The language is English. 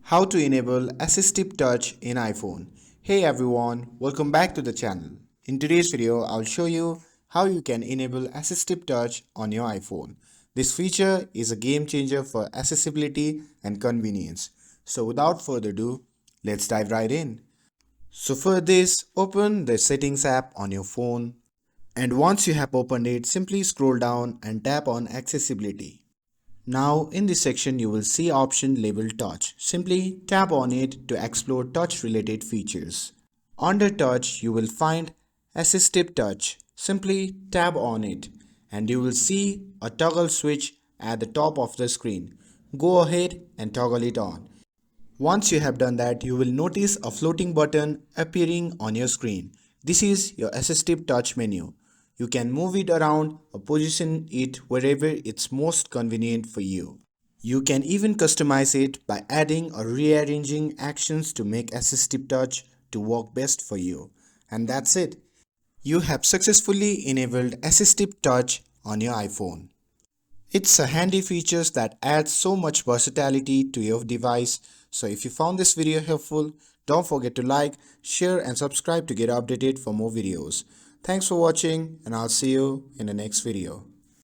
How to enable Assistive Touch in iPhone. Hey everyone, welcome back to the channel. In today's video, I'll show you how you can enable Assistive Touch on your iPhone. This feature is a game changer for accessibility and convenience. So without further ado, let's dive right in. So for this, open the Settings app on your phone, and once you have opened it, simply scroll down and tap on Accessibility. Now in this section you will see option labeled touch. Simply tap on it to explore touch related features. Under touch you will find assistive touch. Simply tap on it and you will see a toggle switch at the top of the screen. Go ahead and toggle it on. Once you have done that, you will notice a floating button appearing on your screen. This is your assistive touch menu. You can move it around or position it wherever it's most convenient for you. You can even customize it by adding or rearranging actions to make assistive touch to work best for you. And that's it. You have successfully enabled assistive touch on your iPhone. It's a handy feature that adds so much versatility to your device. So if you found this video helpful, don't forget to like, share and subscribe to get updated for more videos. Thanks for watching and I'll see you in the next video.